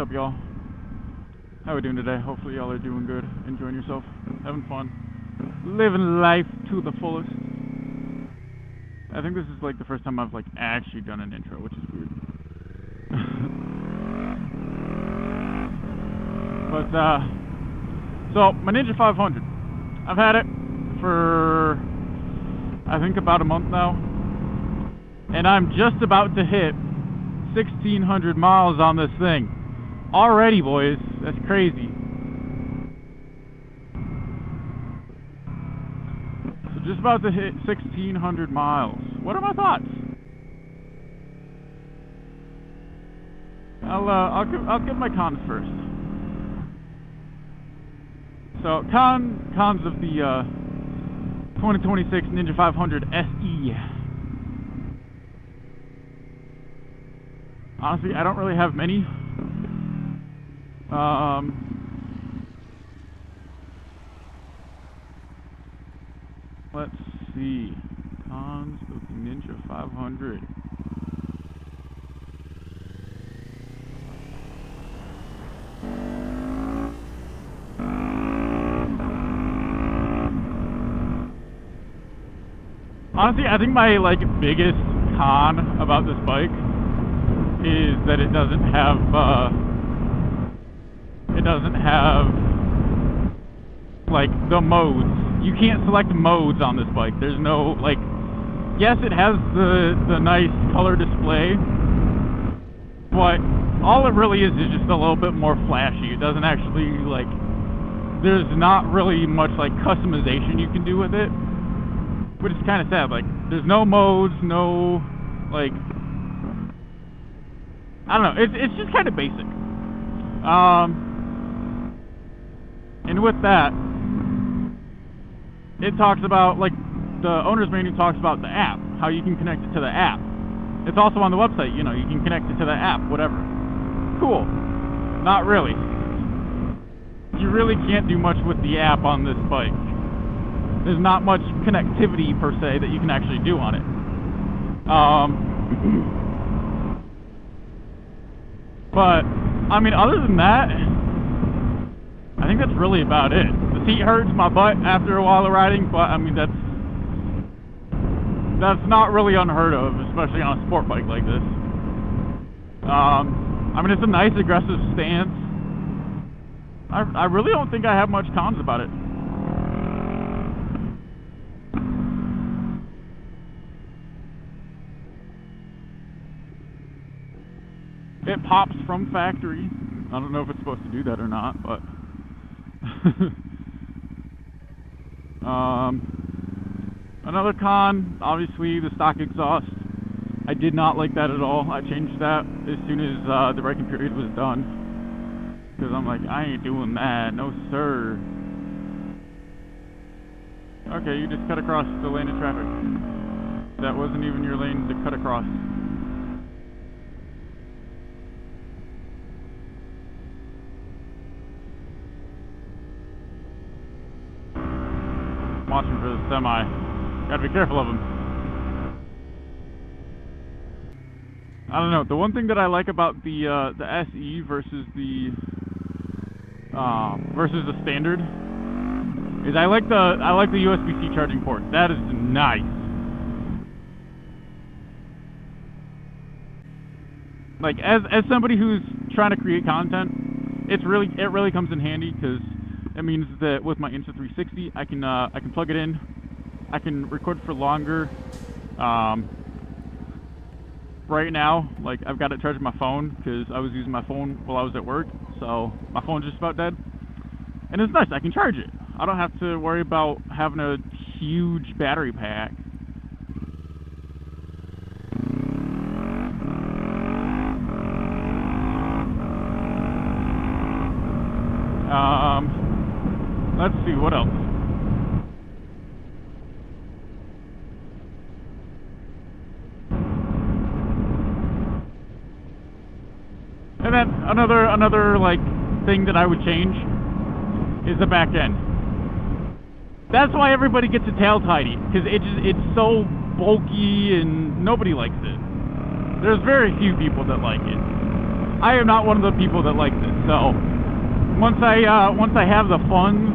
up, y'all? How we doing today? Hopefully y'all are doing good, enjoying yourself, having fun, living life to the fullest. I think this is like the first time I've like actually done an intro, which is weird. But so my Ninja 500, I've had it for I think about a month now, and I'm just about to hit 1,600 miles on this thing. Already, boys. That's crazy. So just about to hit 1,600 miles. What are my thoughts? I'll give my cons first. So cons of the 2026 Ninja 500 SE. Honestly, I don't really have many. Let's see. Cons of the Ninja 500. Honestly, I think my biggest con about this bike is that it doesn't have the modes. You can't select modes on this bike. There's no yes, it has the nice color display, but all it really is just a little bit more flashy. It doesn't actually there's not really much customization you can do with it, which is kind of sad. There's no modes, no I don't know. It's just kind of basic. And with that, it talks about the owner's manual talks about the app, how you can connect it to the app. It's also on the website. You can connect it to the app, whatever. Cool. Not really. You really can't do much with the app on this bike. There's not much connectivity per se that you can actually do on it. But I mean, other than that, I think that's really about it. The seat hurts my butt after a while of riding, but I mean that's not really unheard of, especially on a sport bike like this. I mean, it's a nice aggressive stance. I really don't think I have much cons about it. It pops from factory. I don't know if it's supposed to do that or not, but another con, obviously, the stock exhaust. I did not like that at all. I changed that as soon as the braking period was done, because I'm like, I ain't doing that, no sir. Okay, you just cut across the lane of traffic. That wasn't even your lane to cut across. Watching for the semi. Gotta be careful of them. I don't know. The one thing that I like about the SE versus the standard is I like the USB-C charging port. That is nice. As somebody who's trying to create content, it really comes in handy, because it means that with my Insta360, I can plug it in, I can record for longer. Right now, I've got it charged on my phone because I was using my phone while I was at work, so my phone's just about dead. And it's nice, I can charge it. I don't have to worry about having a huge battery pack. Let's see, what else? And then another thing that I would change is the back end. That's why everybody gets a tail tidy, because it's so bulky and nobody likes it. There's very few people that like it. I am not one of the people that like this. So once I have the funds,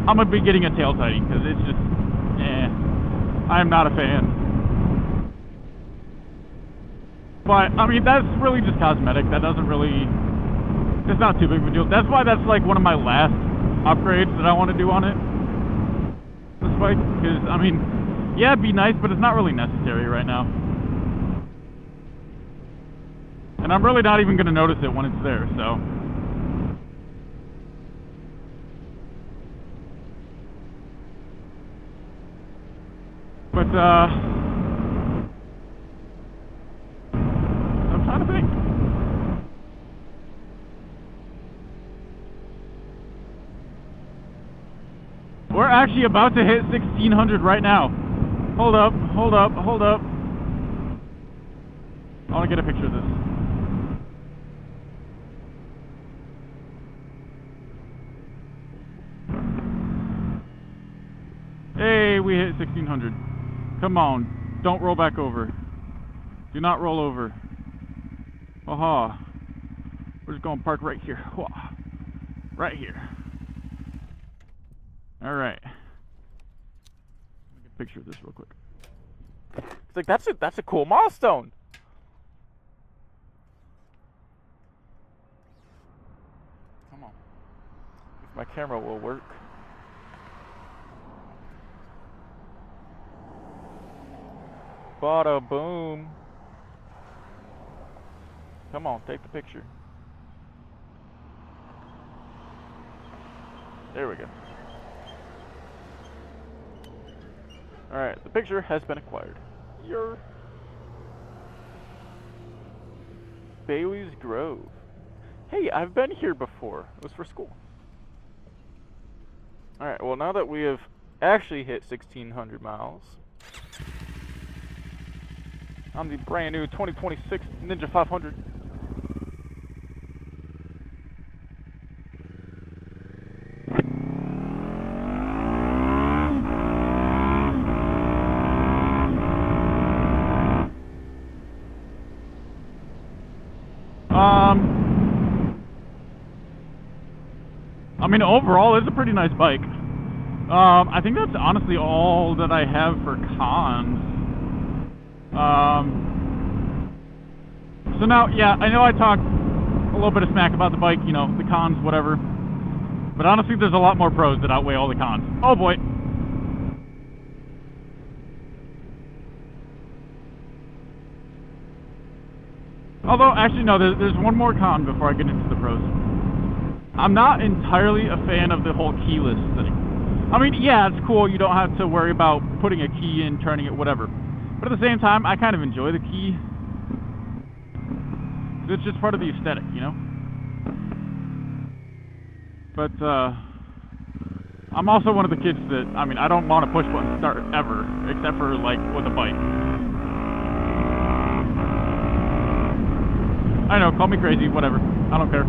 I'm gonna be getting a tail sighting because it's just, I am not a fan. But I mean, that's really just cosmetic. That doesn't really, it's not too big of a deal. That's why that's like one of my last upgrades that I want to do on it. This bike, because I mean, yeah, it'd be nice, but it's not really necessary right now. And I'm really not even going to notice it when it's there, so. But, I'm trying to think. We're actually about to hit 1600 right now. Hold up, hold up, hold up. I want to get a picture of this. Hey, we hit 1600. Come on, don't roll back over. Do not roll over. Aha. We're just going to park right here. Right here. Alright. Let me get a picture of this real quick. It's like, that's a cool milestone. Come on. If my camera will work. Bada boom. Come on, take the picture. There we go. Alright, the picture has been acquired. Your Bailey's Grove. Hey, I've been here before. It was for school. Alright, well, now that we have actually hit 1600 miles on the brand new 2026 Ninja 500. I mean, overall, it's a pretty nice bike. I think that's honestly all that I have for cons. So now, yeah, I know I talked a little bit of smack about the bike, you know, the cons, whatever. But honestly, there's a lot more pros that outweigh all the cons. Oh boy. Although, actually, no, there's one more con before I get into the pros. I'm not entirely a fan of the whole keyless thing. I mean, yeah, it's cool. You don't have to worry about putting a key in, turning it, whatever. But at the same time, I kind of enjoy the key. It's just part of the aesthetic, you know? But, I'm also one of the kids that, I mean, I don't want to push button start ever, except for, like, with a bike. I know, call me crazy, whatever. I don't care.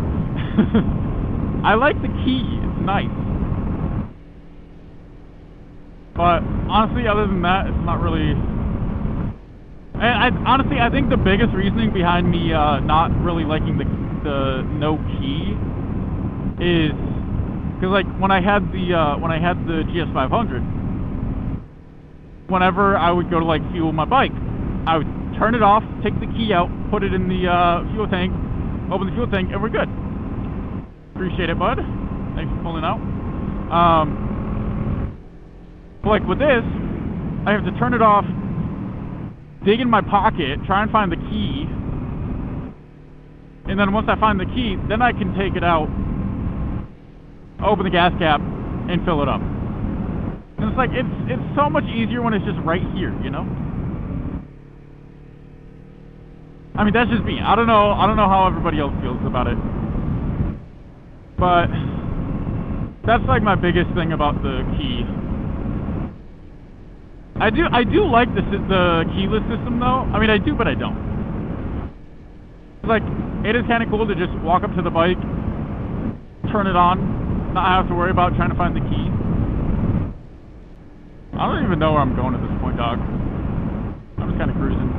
I like the key, it's nice. But honestly, other than that, it's not really. And honestly, I think the biggest reasoning behind me not really liking the no key is because, like, when I had the GS500, whenever I would go to, like, fuel my bike, I would turn it off, take the key out, put it in the fuel tank, open the fuel tank, and we're good. Appreciate it, bud. Thanks for pulling out. But like with this, I have to turn it off, dig in my pocket, try and find the key, and then once I find the key, then I can take it out, open the gas cap, and fill it up. And it's like, it's so much easier when it's just right here, you know? I mean, that's just me. I don't know how everybody else feels about it. But that's like my biggest thing about the key. I do like the keyless system though. I mean, I do, but I don't. Like, it is kind of cool to just walk up to the bike, turn it on, not have to worry about trying to find the key. I don't even know where I'm going at this point, dog. I'm just kind of cruising.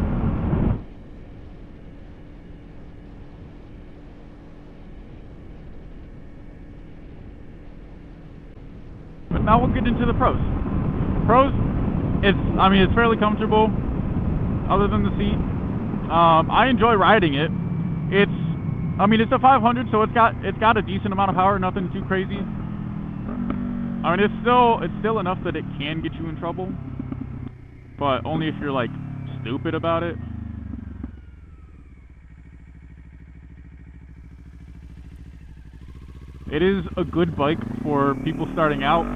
now we'll get into the pros. Pros, I mean, it's fairly comfortable, other than the seat. I enjoy riding it. I mean, it's a 500, so it's got a decent amount of power, nothing too crazy. I mean, it's still enough that it can get you in trouble, but only if you're like stupid about it. It is a good bike for people starting out.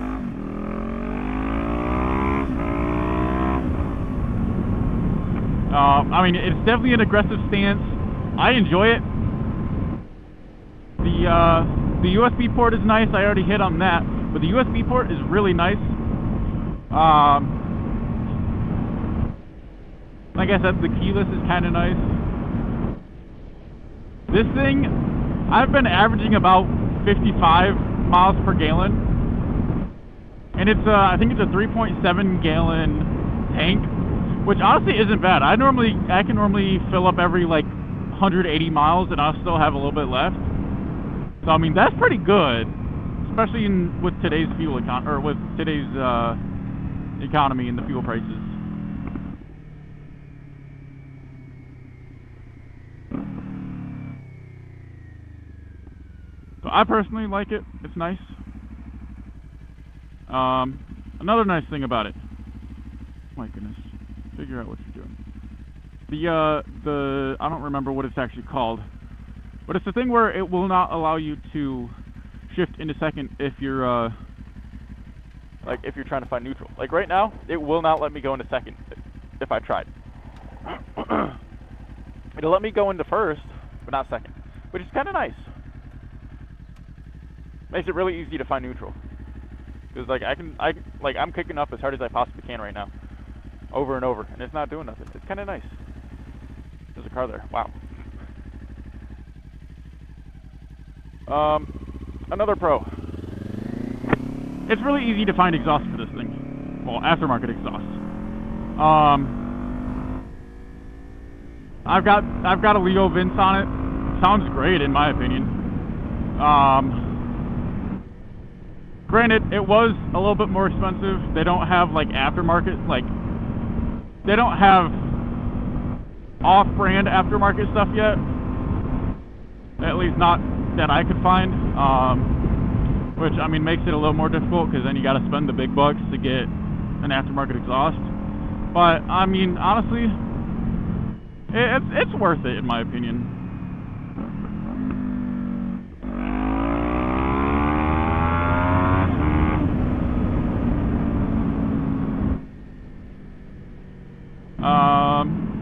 I mean, it's definitely an aggressive stance. I enjoy it. The USB port is nice. I already hit on that, but the USB port is really nice. Like I said, the keyless is kind of nice. This thing, I've been averaging about 55 miles per gallon, and it's I think it's a 3.7 gallon tank, which honestly isn't bad. I can normally fill up every like 180 miles and I'll still have a little bit left. So I mean, that's pretty good, especially with today's fuel with today's economy and the fuel prices. So I personally like it. It's nice. Another nice thing about it. My goodness. Figure out what you're doing. I don't remember what it's actually called, but it's the thing where it will not allow you to shift into second if you're if you're trying to find neutral. Like right now, it will not let me go into second if I tried. It'll let me go into first, but not second, which is kind of nice. Makes it really easy to find neutral. Because like I'm kicking up as hard as I possibly can right now, over and over, and it's not doing nothing. It's kind of nice. There's a car there. Wow. Another pro. It's really easy to find exhaust for this thing. Well, aftermarket exhaust. I've got a Leo Vince on it. Sounds great in my opinion. Granted, it was a little bit more expensive. They don't have like aftermarket, they don't have off-brand aftermarket stuff yet. At least not that I could find. Which I mean makes it a little more difficult because then you got to spend the big bucks to get an aftermarket exhaust. But I mean, honestly, it's worth it in my opinion.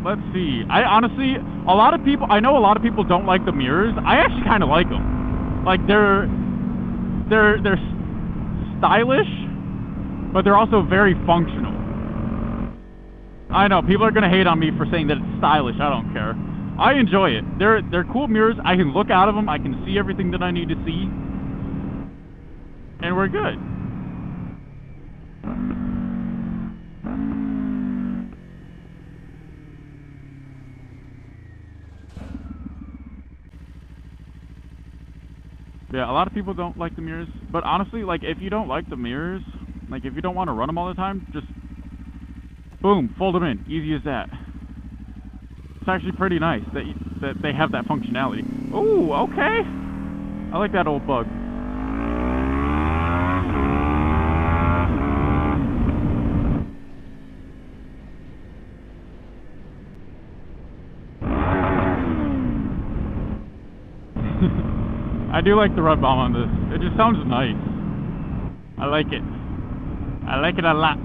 Let's see. I know a lot of people don't like the mirrors. I actually kind of like them. Like they're stylish, but they're also very functional. I know people are gonna hate on me for saying that it's stylish. I don't care. I enjoy it. They're cool mirrors. I can look out of them. I can see everything that I need to see, and we're good. Yeah, a lot of people don't like the mirrors, but honestly, like, if you don't like the mirrors, like, if you don't want to run them all the time, just, boom, fold them in. Easy as that. It's actually pretty nice that they have that functionality. Ooh, okay. I like that old bug. I do like the rub bomb on this. It just sounds nice. I like it. I like it a lot.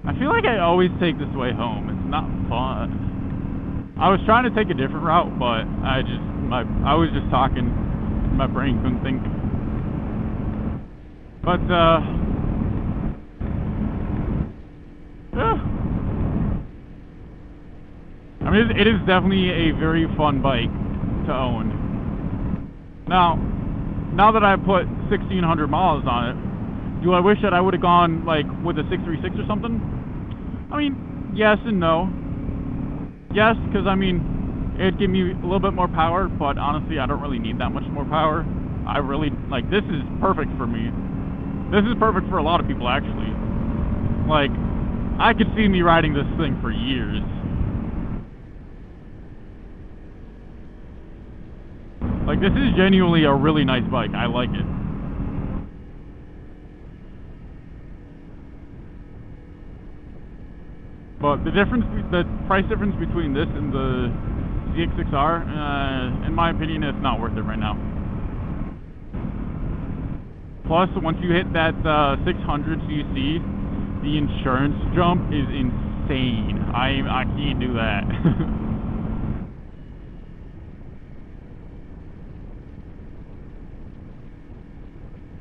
I feel like I always take this way home. It's not fun. I was trying to take a different route, but I was just talking. My brain couldn't think. But yeah. I mean, it is definitely a very fun bike to own. Now that I put 1,600 miles on it, do I wish that I would have gone like with a 636 or something? I mean, yes and no. Yes, because I mean, it'd give me a little bit more power, but honestly, I don't really need that much more power. I really, like, this is perfect for me. This is perfect for a lot of people, actually. Like, I could see me riding this thing for years. Like, this is genuinely a really nice bike. I like it. But the price difference between this and the ZX6R, in my opinion, it's not worth it right now. Plus, once you hit that 600cc, the insurance jump is insane. I can't do that.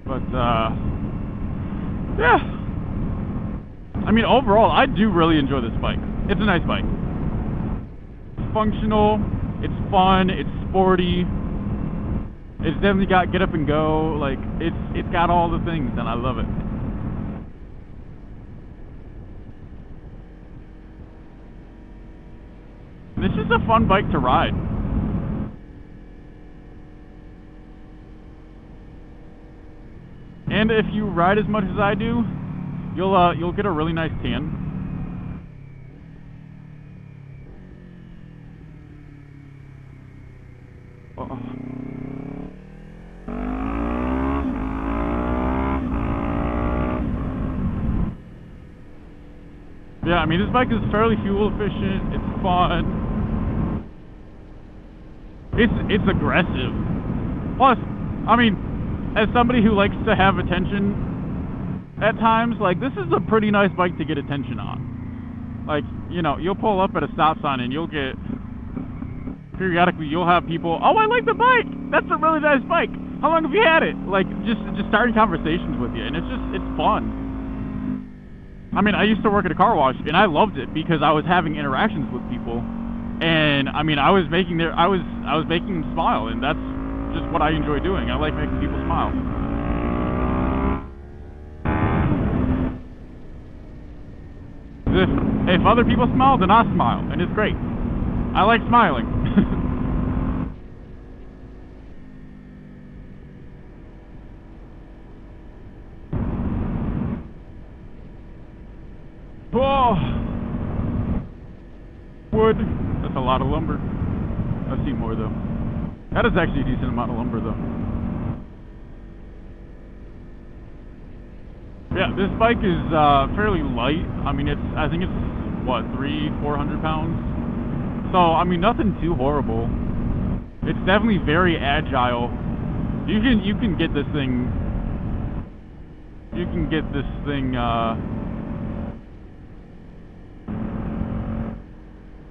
But, yeah. I mean, overall, I do really enjoy this bike. It's a nice bike. It's functional, it's fun, it's sporty. It's definitely got get up and go. Like, it's got all the things, and I love it. This is a fun bike to ride. And if you ride as much as I do, you'll get a really nice tan. Yeah, I mean, this bike is fairly fuel efficient. It's fun. It's aggressive. Plus, I mean, as somebody who likes to have attention at times, like, this is a pretty nice bike to get attention on. Like, you know, you'll pull up at a stop sign and you'll get, periodically you'll have people, oh, I like the bike! That's a really nice bike! How long have you had it? Like, just starting conversations with you, and it's fun. I mean, I used to work at a car wash, and I loved it because I was having interactions with people, and I mean, I was making them smile, and that's just what I enjoy doing. I like making people smile. If other people smile, then I smile, and it's great. I like smiling. Oh, wood. That's a lot of lumber. I've seen more though. That is actually a decent amount of lumber though. Yeah, this bike is fairly light. I mean, I think it's what, 300-400 pounds. So I mean, nothing too horrible. It's definitely very agile. You can get this thing. You can get this thing.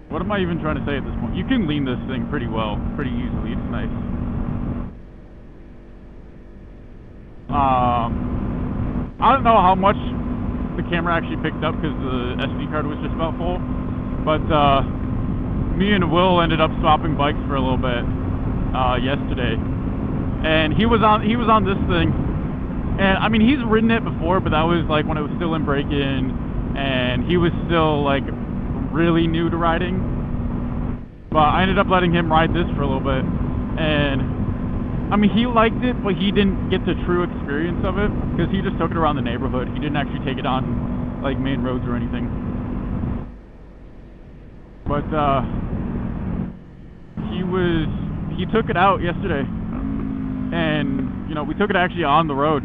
What am I even trying to say at this point? You can lean this thing pretty well, pretty easily. It's nice. I don't know how much the camera actually picked up because the SD card was just about full. But me and Will ended up swapping bikes for a little bit yesterday, and he was on this thing. And I mean, he's ridden it before, but that was like when it was still in break-in, and he was still like really new to riding. But I ended up letting him ride this for a little bit, and I mean, he liked it, but he didn't get the true experience of it because he just took it around the neighborhood. He didn't actually take it on like main roads or anything. But he took it out yesterday, and you know, we took it actually on the road,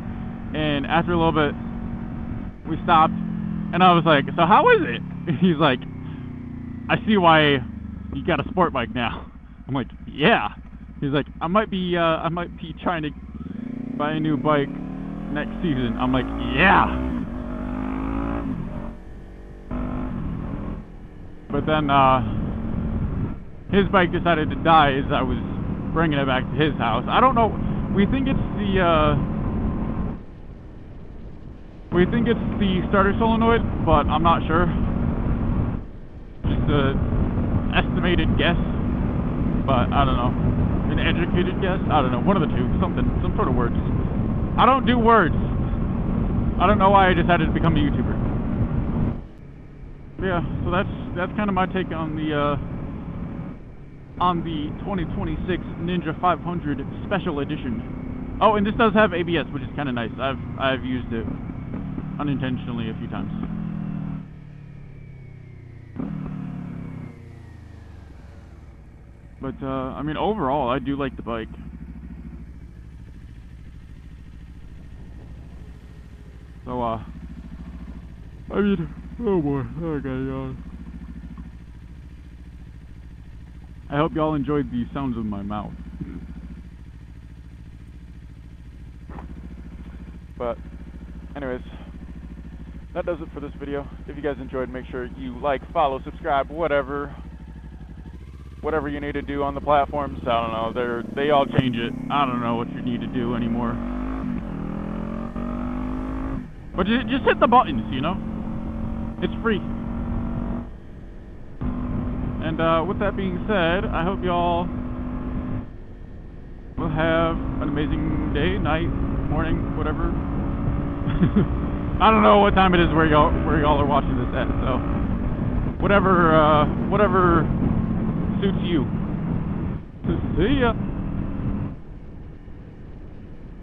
and after a little bit we stopped, and I was like, so how is it? And he's like, I see why you got a sport bike now. I'm like, yeah. He's like, I might be trying to buy a new bike next season. I'm like, yeah. But then his bike decided to die as I was bringing it back to his house. I don't know. We think it's the starter solenoid, but I'm not sure. Just a estimated guess, but I don't know. An educated guess? I don't know. One of the two. Some sort of words. I don't do words. I don't know why I decided to become a YouTuber. Yeah, so that's kind of my take on the 2026 Ninja 500 Special Edition. Oh, and this does have ABS, which is kind of nice. I've used it unintentionally a few times. But I mean, overall, I do like the bike. So I mean, oh boy, okay, y'all. I hope y'all enjoyed the sounds of my mouth. But anyways, that does it for this video. If you guys enjoyed, make sure you like, follow, subscribe, whatever you need to do on the platforms. I don't know, they all change it. I don't know what you need to do anymore. But just hit the buttons, you know? It's free. And with that being said, I hope y'all will have an amazing day, night, morning, whatever. I don't know what time it is where y'all are watching this at, so whatever suits you. See ya.